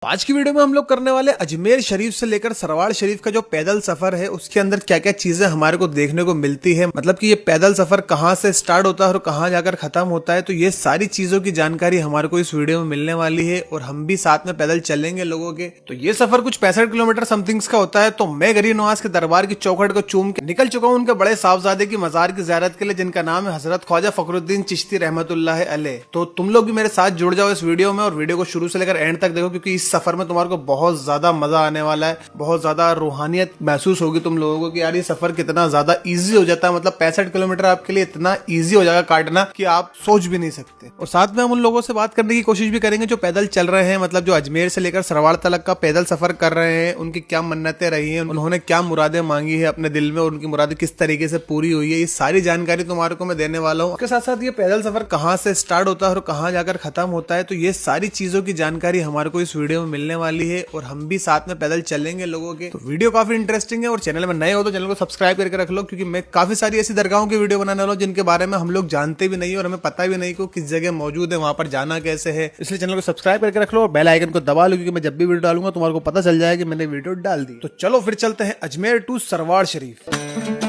आज की वीडियो में हम लोग करने वाले अजमेर शरीफ से लेकर सरवाड़ शरीफ का जो पैदल सफर है उसके अंदर क्या क्या चीजें हमारे को देखने को मिलती है, मतलब कि ये पैदल सफर कहाँ से स्टार्ट होता है और कहाँ जाकर खत्म होता है। तो ये सारी चीजों की जानकारी हमारे को इस वीडियो में मिलने वाली है और हम भी साथ में पैदल चलेंगे लोगों के। तो ये सफर कुछ 65 किलोमीटर समथिंग्स का होता है। तो मैं गरीब नवाज के दरबार की चौखट को चूम के निकल चुका हूँ उनके बड़े साहबजादे की मजार की ज़ियारत के लिए, जिनका नाम है हजरत ख्वाजा फखरुद्दीन चिश्ती रहमतुल्लाह अलैह। तो तुम लोग भी मेरे साथ जुड़ जाओ इस वीडियो में और वीडियो को शुरू से लेकर एंड तक देखो, क्योंकि इस सफर में तुम्हारे को बहुत ज्यादा मजा आने वाला है। बहुत ज्यादा रूहानियत महसूस होगी तुम लोगों को कि यार ये सफर कितना ज्यादा इजी हो जाता है। मतलब 65 किलोमीटर आपके लिए इतना इजी हो जाएगा काटना कि आप सोच भी नहीं सकते। और साथ में हम उन लोगों से बात करने की कोशिश भी करेंगे जो पैदल चल रहे हैं, मतलब जो अजमेर से लेकर सरवाड़ तक का पैदल सफर कर रहे हैं। उनकी क्या मन्नतें रही हैं, उन्होंने क्या मुरादें मांगी है अपने दिल में और उनकी मुरादें किस तरीके से पूरी हुई है, ये सारी जानकारी तुम्हारे को मैं देने वाला हूँ। उसके साथ साथ ये पैदल सफर कहाँ से स्टार्ट होता है और कहाँ जाकर खत्म होता है, तो ये सारी चीजों की जानकारी हमारे को इस वीडियो में मिलने वाली है और हम भी साथ में पैदल चलेंगे लोगों के। तो वीडियो काफी इंटरेस्टिंग है और चैनल में नए हो तो चैनल को सब्सक्राइब करके रख लो, क्योंकि मैं काफी सारी ऐसी दरगाहों की वीडियो बनाने वाला हूं जिनके बारे में हम लोग जानते भी नहीं और हमें पता भी नहीं कि किस जगह मौजूद है, वहां पर जाना कैसे है। इसलिए चैनल को सब्सक्राइब करके रख लो और बेल आइकन को दबा लो, क्योंकि मैं जब भी वीडियो डालूंगा तुम्हारे को पता चल जाएगा कि मैंने वीडियो डाल दी। तो चलो फिर चलते हैं अजमेर टू सरवाड़ शरीफ।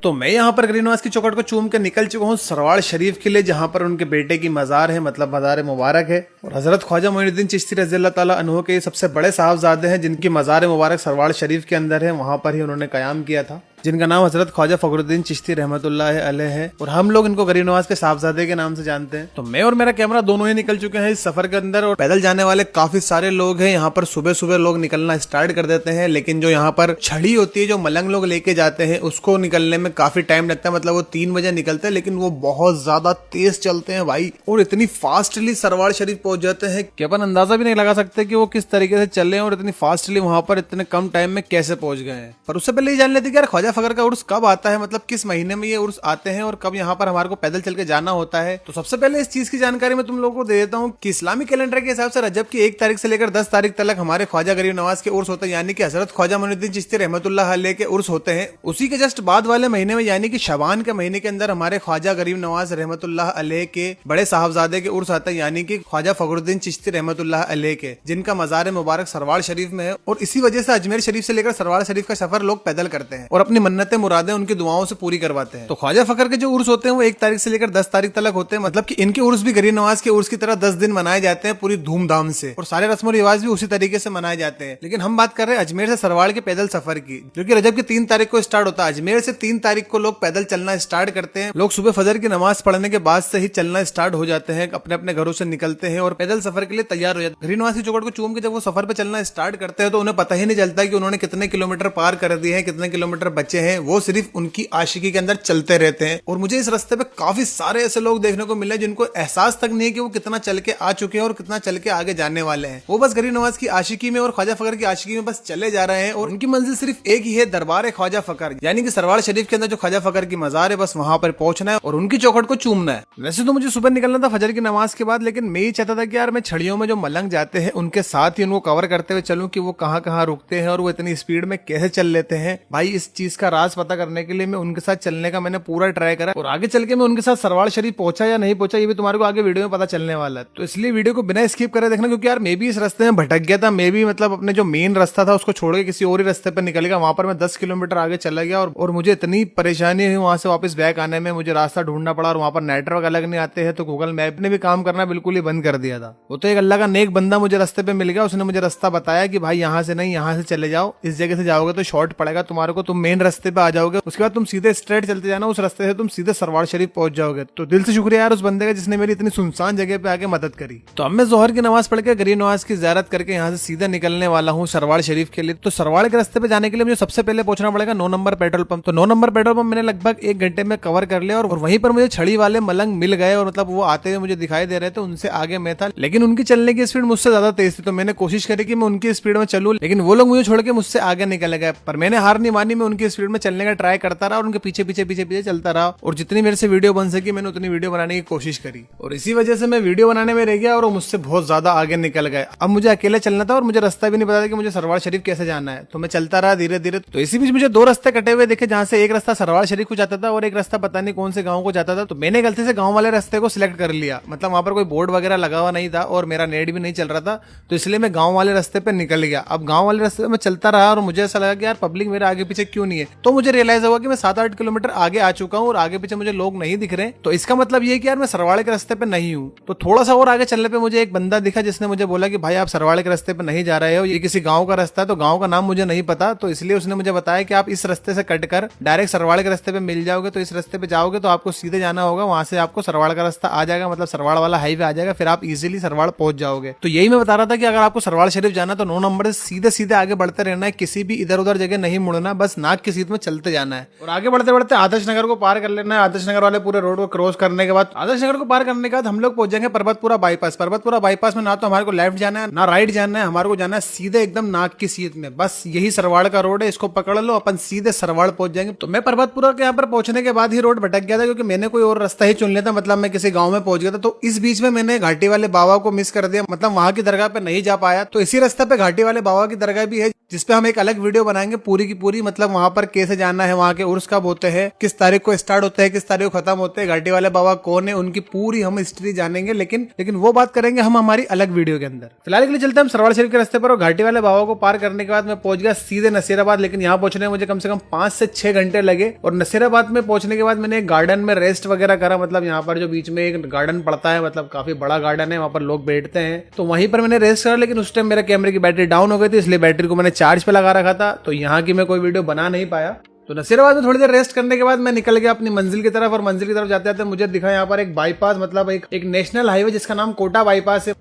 तो मैं यहाँ पर गरीब नवाज की चौखट को चूम के निकल चुका हूँ सरवाड़ शरीफ के लिए, जहाँ पर उनके बेटे की मजार है, मतलब मजार मुबारक है। और हजरत ख्वाजा मोइनुद्दीन चिश्ती रज़ी अल्लाह ताला अन्हु के सबसे बड़े साहबजादे हैं जिनकी मजार मुबारक सरवाड़ शरीफ के अंदर है। वहां पर ही उन्होंने कयाम किया था, जिनका नाम हजरत ख्वाजा फखरुद्दीन चिश्ती रहमतुल्लाह अलैह है और हम लोग इनको गरीब नवाज के साहबजादे के नाम से जानते हैं। तो मैं और मेरा कैमरा दोनों ही निकल चुके हैं इस सफर के अंदर और पैदल जाने वाले काफी सारे लोग हैं। यहाँ पर सुबह सुबह लोग निकलना स्टार्ट कर देते हैं, लेकिन जो यहाँ पर छड़ी होती है जो मलंग लोग लेके जाते हैं उसको निकलने में काफी टाइम लगता है। मतलब वो 3 बजे निकलते हैं, लेकिन वो बहुत ज्यादा तेज चलते हैं भाई और इतनी फास्टली सरवाड़ शरीफ पहुंच जाते हैं कि अपन अंदाजा भी नहीं लगा सकते कि वो किस तरीके से चल रहे हैं और इतनी फास्टली वहां पर इतने कम टाइम में कैसे पहुंच गए हैं। पर उससे पहले ये जान लेते कि यार ख्वाजा फखर का उर्स कब आता है, मतलब किस महीने में ये उर्स आते हैं और कब यहाँ पर हमारे को पैदल चल के जाना होता है। तो सबसे पहले इस चीज की जानकारी मैं तुम लोगों को दे देता हूँ कि इस्लामी कैलेंडर के हिसाब से रजब की 1 तारीख से लेकर 10 तारीख तक हमारे ख्वाजा गरीब नवाज के उर्स होते हैं, यानी कि हजरत ख्वाजा मोइनुद्दीन चिश्ती रहमतुल्लाह अलैह के उर्स होते हैं। उसी के जस्ट बाद वाले महीने में यानी कि शबान के महीने के अंदर हमारे ख्वाजा गरीब नवाज रहमतुल्लाह अलैह के बड़े साहबजादे के उर्स आते हैं, यानी कि ख्वाजा फखरुद्दीन चिश्ती रहमतुल्लाह अलैह के, जिनका मजार मुबारक सरवाड़ शरीफ में है। और इसी वजह से अजमेर शरीफ से लेकर सरवाड़ शरीफ का सफर लोग पैदल करते हैं और अपनी मन्नतें मुरादें उनकी दुआओं से पूरी करवाते हैं। तो ख्वाजा फखर के जो उर्स होते हैं वो 1 तारीख से लेकर 10 तारीख तक होते हैं, मतलब कि इनके उर्स भी गरीब नवाज के उर्स की तरह 10 दिन मनाए जाते हैं पूरी धूमधाम से और सारे रस्म रिवाज भी उसी तरीके से मनाए जाते हैं। लेकिन हम बात कर रहे हैं अजमेर से सरवाड़ के पैदल सफर की, जो कि रजब की 3 तारीख को स्टार्ट होता है। अजमेर से 3 तारीख को लोग पैदल चलना स्टार्ट करते हैं। लोग सुबह फजर की नमाज पढ़ने के बाद से ही चलना स्टार्ट हो जाते हैं, अपने अपने घरों से निकलते हैं और पैदल सफर के लिए तैयार हो जाते हैं। गरीब नवाज की चौखट को चूम के जब वो सफर पे चलना स्टार्ट करते हैं तो उन्हें पता ही नहीं चलता कि उन्होंने कितने किलोमीटर पार कर दिए हैं, कितने किलोमीटर बचे हैं। वो सिर्फ उनकी आशिकी के अंदर चलते रहते हैं। और मुझे इस रास्ते पे काफी सारे ऐसे लोग देखने को मिले जिनको एहसास तक नहीं है कि वो कितना चल के आ चुके हैं और कितना चल के आगे जाने वाले हैं। वो बस गरीब नवाज की आशिकी में और ख्वाजा फखर की आशिकी में बस चले जा रहे हैं और उनकी मंजिल सिर्फ एक ही है, दरबार ख्वाजा फखर, यानी कि सरवाड़ शरीफ के अंदर जो ख्वाजा फखर की मजार है बस वहां पर पहुंचना है और उनकी चौखट को चूमना है। वैसे तो मुझे सुबह निकलना था फजर की नमाज के बाद, लेकिन मैं ये चाहता था कि यार मैं छड़ियों में जो मलंग जाते हैं उनके साथ ही उनको कवर करते हुए चलूं कि वो कहाँ कहाँ रुकते हैं और वो इतनी स्पीड में कैसे चल लेते हैं। भाई इस चीज का राज पता करने के लिए मैं उनके साथ चलने का मैंने पूरा ट्राई करा और आगे चल के मैं उनके साथ सरवाड़ शरीफ पहुंचा या नहीं पहुंचा ये भी तुम्हारे को आगे वीडियो में पता चलने वाला है। तो इसलिए वीडियो को बिना स्किप करे देखना, क्योंकि यार मैं भी इस रास्ते में भटक गया था। मैं भी मतलब अपने जो मेन रास्ता था उसको छोड़ के किसी और ही रास्ते पर निकल गया। वहां पर मैं 10 किलोमीटर आगे चला गया और मुझे इतनी परेशानी हुई वहां से वापस बैक आने में। मुझे रास्ता ढूंढना पड़ा और वहां पर नेटवर्क अलग नहीं आते हैं, तो गूगल मैप ने भी काम करना बिल्कुल ही बंद कर दिया था। वो तो एक अल्लाह का नेक बंदा मुझे रास्ते पे मिल गया, उसने मुझे रास्ता बताया कि भाई यहाँ से नहीं, यहाँ से चले जाओ, इस जगह से जाओगे तो शॉर्ट पड़ेगा तुम्हारे को, तुम मेन रास्ते पे आ जाओगे, उसके बाद तुम सीधे स्ट्रेट चलते जाना, उस रास्ते से तुम सीधे सरवाड़ शरीफ पहुंच जाओगे। तो दिल से शुक्रिया यार उस बंदे का जिसने मेरी इतनी सुनसान जगह पे आके मदद करी। तो अब मैं जोहर की नमाज पढ़ के गरीब नवाज की ज़ियारत करके यहाँ से सीधा निकलने वाला हूँ सरवाड़ शरीफ के लिए। तो सरवाड़ के रास्ते पे जाने के लिए मुझे सबसे पहले पहुंचना पड़ेगा 9 नंबर पेट्रोल पंप। तो 9 नंबर पेट्रोल पंप मैंने लगभग 1 घंटे में कवर कर लिया और वहीं पर मुझे छड़ी वाले मलंग मिल गए और मतलब वो आते हुए मुझे दिखाई दे रहे थे। उनसे आगे मैं था, लेकिन उनकी चलने की स्पीड मुझसे ज्यादा तेज थी। तो मैंने कोशिश करी कि मैं उनकी स्पीड में चलूं, लेकिन वो लोग मुझे छोड़ के मुझसे आगे निकल गए। पर मैंने हार नहीं मानी, मैं उनकी स्पीड स्पीड में चलने का ट्राई करता रहा और उनके पीछे पीछे पीछे पीछे चलता रहा, और जितनी मेरे से वीडियो बन सकी मैंने उतनी वीडियो बनाने की कोशिश करी, और इसी वजह से मैं वीडियो बनाने में रह गया और वो मुझसे बहुत ज्यादा आगे निकल गए। अब मुझे अकेले चलना था और मुझे रास्ता भी नहीं पता था कि मुझे सरवार शरीफ कैसे जाना है, तो मैं चलता रहा धीरे धीरे। तो इसी बीच मुझे दो रास्ते कटे हुए देखे, जहाँ से एक रास्ता सरवार शरीफ को जाता था और एक रास्ता पता नहीं कौन से गाँव को जाता था। तो मैंने गलती से गाँव वाले रास्ते को सिलेक्ट कर लिया, मतलब वहां पर कोई बोर्ड वगैरह लगा हुआ नहीं था और मेरा नेट भी नहीं चल रहा था, तो इसलिए मैं गाँव वाले रास्ते पे निकल गया। अब गाँव वाले रास्ते में चलता रहा और मुझे ऐसा लगा कि यार पब्लिक मेरे आगे पीछे क्यों नहीं है, तो मुझे रियलाइज हुआ कि मैं 7-8 किलोमीटर आगे आ चुका हूँ और आगे पीछे मुझे लोग नहीं दिख रहे। तो इसका मतलब ये कि यार मैं सरवाड़े के रास्ते पे नहीं हूँ। तो थोड़ा सा और आगे चलने पे मुझे एक बंदा दिखा जिसने मुझे बोला कि भाई आप सरवाड़े के रास्ते पे नहीं जा रहे हो, ये किसी गाँव का रास्ता है। तो गाँव का नाम मुझे नहीं पता, तो इसलिए उसने मुझे बताया कि आप इस रास्ते से कट कर डायरेक्ट सरवाड़े के रास्ते पे मिल जाओगे, तो इस रास्ते पे जाओगे तो आपको सीधे जाना होगा, वहां से आपको सरवाड़ का रास्ता आ जाएगा, मतलब सरवाड़ वाला हाईवे आ जाएगा, फिर आप इजीली सरवाड़ पहुंच जाओगे। तो यही मैं बता रहा था कि अगर आपको सरवाड़ शरीफ जाना तो 9 नंबर से सीधे सीधे आगे बढ़ते रहना है, किसी भी इधर उधर जगह नहीं मुड़ना, बस नाक की सीध में चलते जाना है और आगे बढ़ते बढ़ते आदर्श नगर को पार कर लेना है। आदर्श नगर वाले पूरे रोड को क्रॉस करने के बाद, आदर्श नगर को पार करने के बाद हम लोग पहुंच जाएंगे परबतपुरा बाईपास। परबतपुरा बाईपास में ना तो हमारे को लेफ्ट जाना है ना राइट जाना है, हमारे को जाना है सीधे एकदम नाक की सीध में, बस यही सरवाड़ का रोड है, इसको पकड़ लो अपन सीधे सरवाड़ पहुंच जाएंगे। तो मैं परबतपुरा के यहाँ पर पहुंचने के बाद ही रोड भटक गया था, क्योंकि मैंने कोई और रास्ता ही चुन लिया था, मतलब मैं किसी गाँव में पहुंच गया था। तो इस बीच में मैंने घाटी वाले बाबा को मिस कर दिया, मतलब वहां की दरगाह पे नहीं जा पाया। तो इसी रास्ते पे घाटी वाले बाबा की दरगाह भी है, जिसपे हम एक अलग वीडियो बनाएंगे पूरी की पूरी, मतलब वहां पर कैसे जाना है, वहां के उर्स कब होते हैं, किस तारीख को स्टार्ट होते हैं, किस तारीख को खत्म होते हैं, घाटी वाले बाबा कौन है, उनकी पूरी हम हिस्ट्री जानेंगे। लेकिन वो बात करेंगे हम हमारी अलग वीडियो के अंदर। फिलहाल के लिए चलते हैं हम सरवाड़ शरीफ के रास्ते पर, और घाटी वाले बाबा को पार करने के बाद मैं पहुंच गया सीधे नसीराबाद। लेकिन यहाँ पहुंचने में मुझे कम से कम 5 से 6 घंटे लगे, और नसीराबाद में पहुंचने के बाद मैंने एक गार्डन में रेस्ट वगैरह करा, मतलब यहाँ पर जो बीच में एक गार्डन पड़ता है, मतलब काफी बड़ा गार्डन है, वहां पर लोग बैठते हैं, तो वहीं पर मैंने रेस्ट करा। लेकिन उस टाइम मेरे कैमरे की बैटरी डाउन हो गई थी, इसलिए बैटरी को मैंने चार्ज पे लगा रखा था, तो यहाँ की मैं कोई वीडियो बना नहीं पाया। तो नसीराबाद में थोड़ी देर रेस्ट करने के बाद मैं निकल गया अपनी मंजिल की तरफ, और मंजिल की तरफ जाते जाते मुझे दिखा यहाँ पर एक बाईपास, मतलब एक नेशनल हाईवे जिसका नाम कोटा बाईपास है।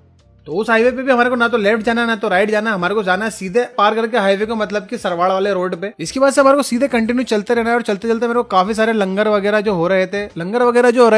तो उस हाईवे पे भी हमारे को ना तो लेफ्ट जाना है ना तो राइट जाना है, हमारे को जाना है सीधे पार करके हाईवे को, मतलब कि सरवाड़ वाले रोड पे। इसके बाद से हमारे को सीधे कंटिन्यू चलते रहना है, और चलते चलते मेरे को काफी सारे लंगर वगैरह जो हो रहे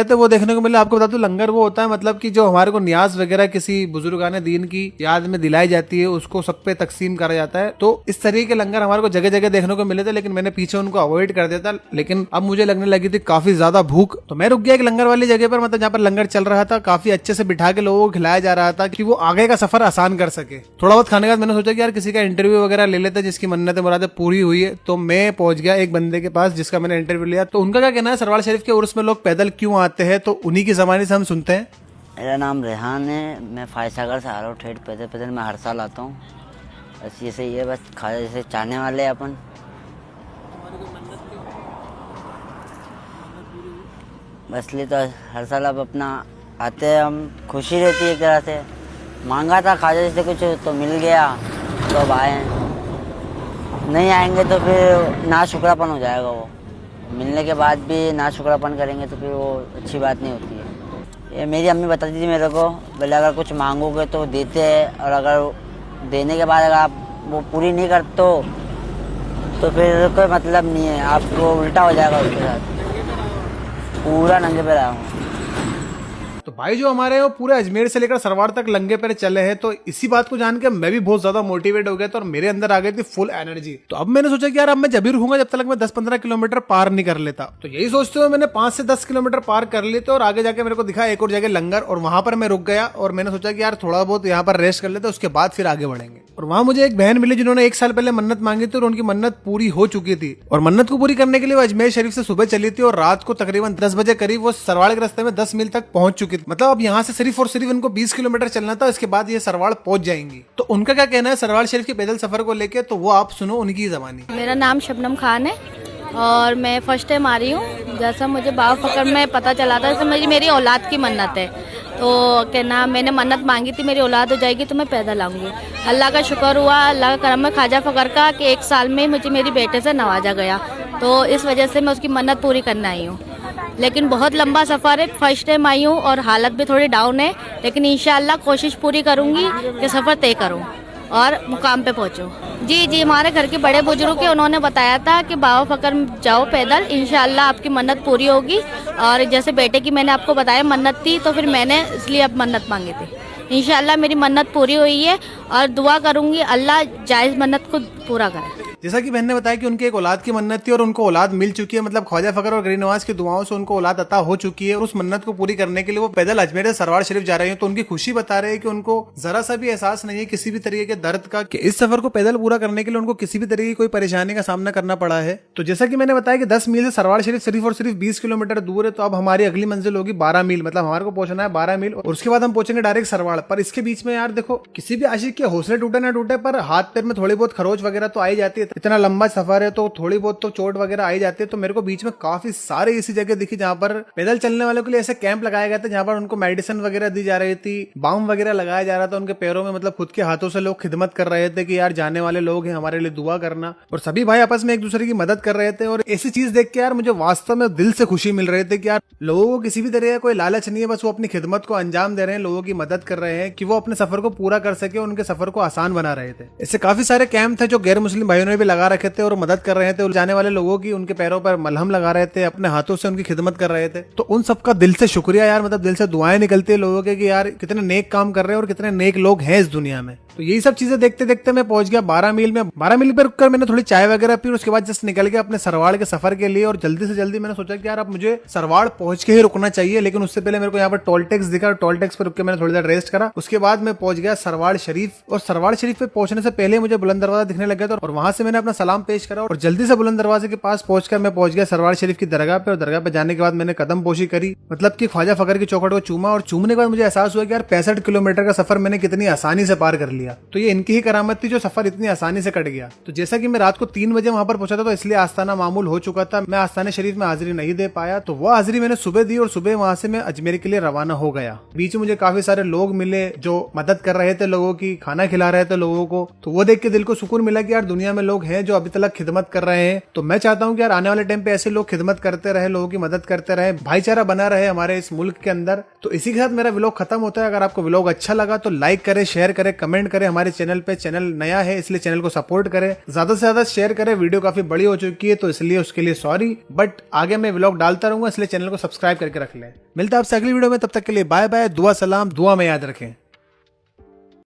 थे वो देखने को मिले। आपको बता दूं लंगर वो होता है, मतलब कि जो हमारे को न्याज वगैरह किसी बुजुर्गाने दीन की याद में दिलाई जाती है, उसको सब पे तकसीम करा जाता है। तो इस तरीके के लंगर हमारे को जगह जगह देखने को मिले थे, लेकिन मैंने पीछे उनको अवॉइड कर दिया था। लेकिन अब मुझे लगने लगी थी काफी ज्यादा भूख, तो मैं रुक गया एक लंगर वाली जगह पर, मतलब जहाँ पर लंगर चल रहा था, काफी अच्छे से बिठा के लोगों को खिलाया जा रहा था कि वो आगे का सफर आसान कर सके। थोड़ा बहुत खाने के बाद मैंने सोचा कि यार किसी का इंटरव्यू वगैरह ले लेते जिसकी मन्नतें मुरादें पूरी हुई है। तो मैं पहुंच गया एक बंदे के पास जिसका मैंने इंटरव्यू लिया। तो उनका क्या कहना है सरवाड़ शरीफ के उर्स में लोग पैदल क्यों आते हैं, तो उन्हीं की ज़बानी से हम सुनते हैं। मेरा नाम रेहान है, मैं फायसागर से आ रहा हूँ ठेठ पैदल पैदल, मैं हर साल आता हूँ। बस ये सही है, बस खाजा जैसे चाहने वाले अपन। बस इसलिए तो हर साल अब अपना आते हैं हम, खुशी रहती है एक तरह से। मांगा था खाजा जैसे कुछ तो मिल गया, तो अब आए हैं। नहीं आएंगे तो फिर ना शुक्रापन हो जाएगा, वो मिलने के बाद भी ना शुक्रापन करेंगे तो फिर वो अच्छी बात नहीं होती है। ये मेरी अम्मी बताती थी मेरे को, बोले अगर कुछ मांगोगे तो देते हैं, और अगर देने के बाद अगर आप वो पूरी नहीं करते तो फिर कोई मतलब नहीं है, आपको उल्टा हो जाएगा उसके साथ। पूरा नंगे पे रहा हूँ। तो भाई जो हमारे वो पूरे अजमेर से लेकर सरवाड़ तक लंगे पैर चले हैं, तो इसी बात को जान के मैं भी बहुत ज्यादा मोटिवेट हो गया था और मेरे अंदर आ गई थी फुल एनर्जी। तो अब मैंने सोचा कि यार अब मैं जब भी रुकूंगा जब तक मैं 10-15 किलोमीटर पार नहीं कर लेता। तो यही सोचते हुए मैंने 5 से 10 किलोमीटर पार कर लिए थे, और आगे जाके मेरे को दिखा एक और जगह लंगर, और वहां पर मैं रुक गया और मैंने सोचा कि यार थोड़ा बहुत यहाँ पर रेस्ट कर लेते, उसके बाद फिर आगे बढ़ेंगे। और वहां मुझे एक बहन मिली जिन्होंने 1 साल पहले मन्नत मांगी थी, और उनकी मन्नत पूरी हो चुकी थी। और मन्नत को पूरी करने के लिए वो अजमेर शरीफ से सुबह चली थी, और रात को तकरीबन 10 बजे करीब वो सरवाड़ के रास्ते में 10 मील तक पहुंच चुकी थी। मतलब अब यहाँ से सिर्फ और सिर्फ इनको 20 किलोमीटर चलना था, इसके बाद ये सरवाड़ पहुंच जाएंगी। तो उनका क्या कहना है सरवाड़ शरीफ के पैदल सफर को लेके, तो वो आप सुनो उनकी ज़बानी। मेरा नाम शबनम खान है और मैं फर्स्ट टाइम आ रही हूँ। जैसा मुझे बाबा फकर में पता चला था, जैसे मेरी औलाद की मन्नत है, तो कहना मैंने मन्नत मांगी थी मेरी औलाद हो जाएगी तो मैं पैदल आऊँगी। अल्लाह का शुक्र हुआ, अल्लाह का करम है ख्वाजा फकर का कि 1 साल में मुझे मेरी बेटे से नवाजा गया, तो इस वजह से मैं उसकी मन्नत पूरी करने आई हूँ। लेकिन बहुत लंबा सफ़र है, फर्स्ट टाइम आई हूँ और हालत भी थोड़ी डाउन है, लेकिन इंशाअल्लाह कोशिश पूरी करूँगी कि सफ़र तय करूँ और मुकाम पे पहुँचूँ। जी हमारे घर के बड़े बुजुर्ग के उन्होंने बताया था कि बाबा फकर जाओ पैदल, इंशाअल्लाह आपकी मन्नत पूरी होगी। और जैसे बेटे की मैंने आपको बताया मन्नत थी, तो फिर मैंने इसलिए अब मन्नत मांगी थी। इंशाअल्लाह मेरी मन्नत पूरी हुई है और दुआ करूँगी अल्लाह जायज़ मन्नत को पूरा करे। जैसा कि बहन ने बताया कि उनकी एक औलाद की मन्नत थी और उनको औलाद मिल चुकी है, मतलब ख्वाजा फकर और गरीब नवाज की दुआओं से उनको औलाद अता हो चुकी है और उस मन्नत को पूरी करने के लिए वो पैदल अजमेर से सरवार शरीफ जा रहे हैं। तो उनकी खुशी बता रहे हैं कि उनको जरा सा भी एहसास नहीं है किसी भी तरीके के दर्द का कि इस सफर को पैदल पूरा करने के लिए उनको किसी भी तरीके की कोई परेशानी का सामना करना पड़ा है। तो जैसा कि मैंने बताया कि 10 मील से सरवार शरीफ सिर्फ और सिर्फ 20 किलोमीटर दूर है, तो अब हमारी अगली मंजिल होगी 12 मील, मतलब हमारे को पहुंचना है 12 मील और उसके बाद हम पहुंचेंगे डायरेक्ट सरवाड़। पर इसके बीच में यार देखो, किसी भी आशिक के हौसले टूटे ना टूटे पर हाथ पैर में थोड़ी बहुत खरोच वगैरह तो आई जाती है। इतना लंबा सफर है तो थोड़ी बहुत तो चोट वगैरह आई जाती है। तो मेरे को बीच में काफी सारे ऐसी जगह दिखी जहां पर पैदल चलने वालों के लिए ऐसे कैंप लगाए गए थे, जहां पर उनको मेडिसिन वगैरह दी जा रही थी, बाम वगैरह लगाया जा रहा था उनके पैरों में, मतलब खुद के हाथों से लोग खिदमत कर रहे थे कि यार जाने वाले लोग हैं, हमारे लिए दुआ करना। और सभी भाई आपस में एक दूसरे की मदद कर रहे थे। और ऐसी चीज देख के यार मुझे वास्तव में दिल से खुशी मिल रही थी कि यार लोगों को किसी भी तरह का कोई लालच नहीं है, बस वो अपनी खिदमत को अंजाम दे रहे हैं, लोगों की मदद कर रहे हैं कि वो अपने सफर को पूरा कर सके, उनके सफर को आसान बना रहे थे। ऐसे काफी सारे कैंप थे जो गैर मुस्लिम भाइयों ने भी लगा रखे थे और मदद कर रहे थे और जाने वाले लोगों की उनके पैरों पर मलहम लगा रहे थे, अपने हाथों से उनकी खिदमत कर रहे थे। तो उन सबका दिल से शुक्रिया यार, मतलब दिल से दुआएं निकलती है लोगों के कि यार कितने नेक काम कर रहे हैं और कितने नेक लोग हैं इस दुनिया में। तो यही सब चीजें देखते देखते मैं पहुंच गया 12 मील में। 12 मील पर रुककर मैंने थोड़ी चाय वगैरह पी, उसके बाद जस्ट निकल गया अपने सरवाड़ के सफर के लिए। और जल्दी से जल्दी मैंने सोचा कि यार अब मुझे सरवाड़ पहुंच के ही रुकना चाहिए, लेकिन उससे पहले मेरे को यहाँ पर टोल टैक्स दिखा और टोल टैक्स पर रुक के मैंने थोड़ी देर रेस्ट करा। उसके बाद मैं पहुंच गया सरवाड़ शरीफ और सरवाड़ शरीफ पे पहुंचने से पहले मुझे बुलंद दरवाजा दिखने लग गया था और वहां से मैंने अपना सलाम पेश करा और जल्दी से बुलंद दरवाजे के पास पहुंचकर मैं पहुंच गया सरवाड़ शरीफ की दरगाह पे। और दरगाह पे जाने के बाद मैंने कदम पोशी करी, मतलब कि ख्वाजा फकर की चौखट को चूमा और चूमने के बाद मुझे एहसास हुआ कि यार 65 किलोमीटर का सफर मैंने कितनी आसानी से पार कर लिया। तो ये इनकी ही करामत थी जो सफर इतनी आसानी से कट गया। तो जैसा कि मैं रात को 3 बजे वहां पर पहुंचा था, तो इसलिए आस्ताना मामूल हो चुका था, मैं आस्ताने शरीफ में हाजिरी नहीं दे पाया। तो वो हाजिरी मैंने सुबह दी और सुबह वहां से मैं अजमेर के लिए रवाना हो गया। बीच में मुझे काफी सारे लोग मिले जो मदद कर रहे थे लोगों की, खाना खिला रहे थे लोगों को। तो वो देख के दिल को सुकून मिला कि यार दुनिया में लोग हैं जो अभी तक खिदमत कर रहे हैं। तो मैं चाहता हूँ कि यार आने वाले टाइम पे ऐसे लोग खिदमत करते रहे, लोगों की मदद करते रहे, भाईचारा बना रहे हमारे इस मुल्क के अंदर। तो इसी के साथ मेरा व्लॉग खत्म होता है। अगर आपको व्लॉग अच्छा लगा तो लाइक करें, शेयर करें, कमेंट करें हमारे चैनल पे। चैनल नया है इसलिए चैनल को सपोर्ट करें, ज्यादा से ज्यादा शेयर करें। वीडियो काफी बड़ी हो चुकी है तो इसलिए उसके लिए सॉरी, बट आगे मैं व्लॉग डालता रहूंगा, इसलिए चैनल को सब्सक्राइब करके रख लें। मिलता है आपसे अगली वीडियो में, तब तक के लिए बाय बाय। दुआ सलाम, दुआ में याद रखें।